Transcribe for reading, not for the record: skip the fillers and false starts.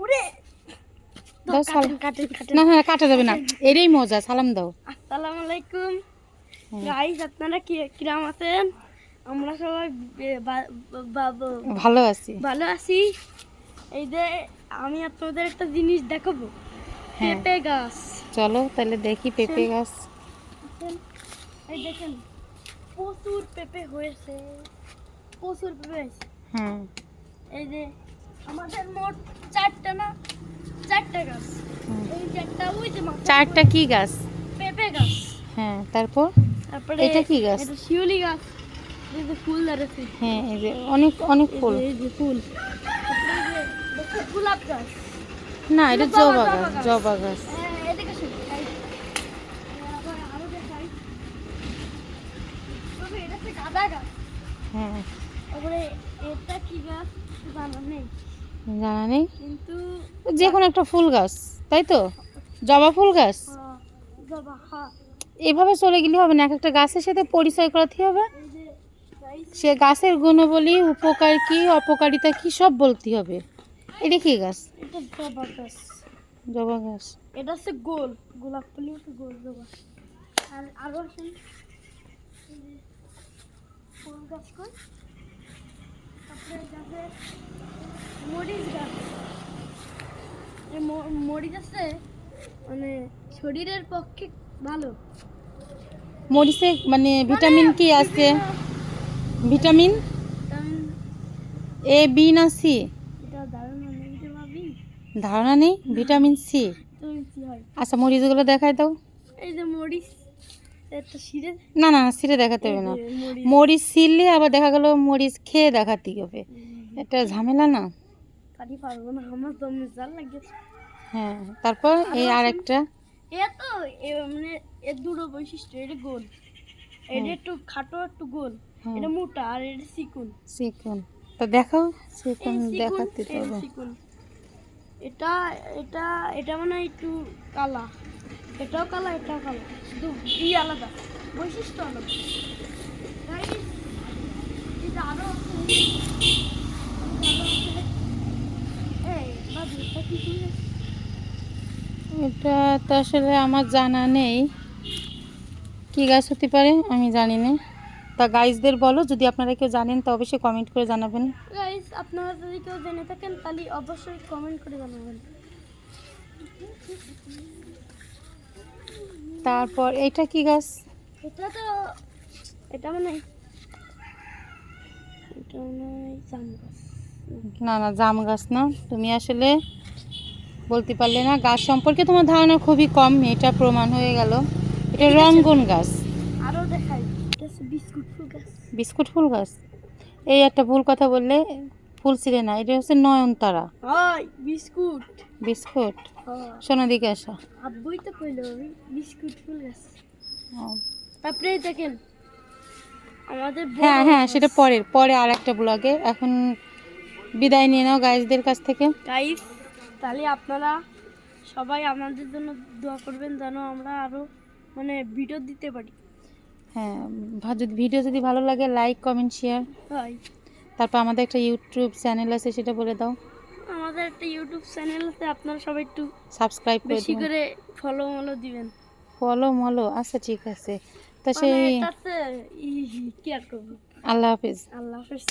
উড়ে দাও সালাম। না হ্যাঁ কাটা যাবে না, এরই মজা। সালাম দাও। আসসালামু আলাইকুম গাইস, আপনারা কিরাম আছেন? আমরা সবাই ভালো আছি। ভালো আছি। এই যে আমি আপনাদের একটা জিনিস দেখাবো, হ্যাঁ পেঁপে গাছ। চলো তাহলে দেখি পেঁপে গাছ। এই দেখেন প্রচুর পেঁপে হয়েছে, প্রচুর পেঁপে হয়েছে। হ্যাঁ এই যে আমাদের মোট চারটা গাছ। এই চারটা, ওই যে চারটা কি গাছ? পেঁপে গাছ। হ্যাঁ তারপর তারপরে এটা কি গাছ? এটা শিউলি গাছ, এই যে ফুল ধরেছে। হ্যাঁ এই যে অনেক অনেক ফুল। এই যে ফুল। তারপরে এই যে দেখো গোলাপ গাছ। না এটা জবা গাছ, জবা গাছ। হ্যাঁ এদিকে আসুন। আবার আরো দেখাই, তবে এটা হচ্ছে গাঁদা গাছ। হ্যাঁ তারপরে এটা কি গাছ জানা নেই, জানা নেই, কিন্তু যে কোনো একটা ফুল গাছ তাই তো, জবা ফুল গাছ। জবা। হ্যাঁ এভাবে চলে গেলে হবে না, এক একটা গাছের সাথে পরিচয় করাতে হবে। এই যে গাইস, সে গাছের গুণাবলী, উপকার কি, অপকারিতা কি, সব বলতে হবে। এটা কি গাছ? এটা জবা গাছ। জবা গাছ। এটা হচ্ছে গোল, গোলাপ ফুলের মতো গোল জবা। আর আরো আছে এই যে ফুল গাছ কই। তারপরে গাছে মরিচ গাছ। এই মরিচ আছে, মানে শরীরের পক্ষে ভালো। মরিচে মানে ভিটামিন কি আছে? ভিটামিন এ, বি না সি? এটা ধারণা নেই রে ভাবি, ধারণা নেই। Vitamin C. তুমি কি হয়। আচ্ছা মরিচগুলো দেখাই দাও। এই যে মরিচ, একটা শিরে। না না সিরে দেখাতে হবে না, মরিচ মরিচ ছিললে আবার দেখা গেল মরিচ খেয়ে দেখাতে হবে, এটা ঝামেলা না। কাটি পারবো না, আমার দমে জাল লাগছে। হ্যাঁ তারপর এই আরেকটা। এ তো মানে এর দুটো বৈশিষ্ট্য, এটা গোল, এটা একটু খাটো একটু গোল, এটা মোটা আর এটা চিকন। চিকন তো দেখাও, চিকন এই চিকন, দেখাতে তো এই হবে। চিকন। এটা এটা এটা মানে একটু কালা, এটাও কালা, এটাও কালা, শুধু আলাদা, বৈশিষ্ট্য আলাদা। Guys, এটা আরো আছে। এই বাবু, এটা কি করে? এটা তো আসলে আমার জানা নেই, কি গাছ হতে পারে আমি জানি না। তা গাইজদের বলো, যদি আপনারা কেউ জানেন তো অবশ্যই কমেন্ট করে জানাবেন। গাইস, আপনারা যদি কেউ জেনে থাকেন তাহলে অবশ্যই কমেন্ট করে জানাবেন। তারপর এটা কি গাছ? এটা তো এটা মানে এটা মানে জাম গাছ। না না জাম গাছ না, তুমি আসলে বলতে পারলে না, গাছ সম্পর্কে তোমার ধারণা খুবই কম, এটা প্রমাণ হয়ে গেল। এটা রঙ্গন গাছ। আরো দেখাই, এটা হচ্ছে বিস্কুট ফুল গাছ। বিস্কুট ফুল গাছ। এই একটা ভুল কথা বললে, ফুল ছিঁড়ে না, এটা হচ্ছে নয়নতারা। হয় বিস্কুট। বিস্কুট। হ্যাঁ শোনো দিকে আসা। আব্বুই তো কইলো বিস্কুট ফুল গাছ। ও, তারপরে দেখেন আমাদের হ্যাঁ হ্যাঁ সেটা পরের পরে আর একটা ব্লগে। এখন বিদায় নিয়ে নাও গাইজদের কাছ থেকে। গাইস, তাহলে আপনারা সবাই আমাদের জন্য দোয়া করবেন যেন আমরা আরো মানে ভিডিও দিতে পারি। হ্যাঁ যদি ভিডিও যদি ভালো লাগে লাইক কমেন্ট শেয়ার। হয়, তারপর আমাদের একটা ইউটিউব চ্যানেল আছে, সেটা বলে দাও। আমাদের একটা ইউটিউব চ্যানেল আছে, আপনারা সবাই একটু সাবস্ক্রাইব করে বেশি দিবেন। করে ফলো দিবেন। ফলো মলো আচ্ছা ঠিক আছে। তা মানে সেই এটাতে কি আর করবো। আল্লাহ হাফিজ। আল্লাহ হাফেজ।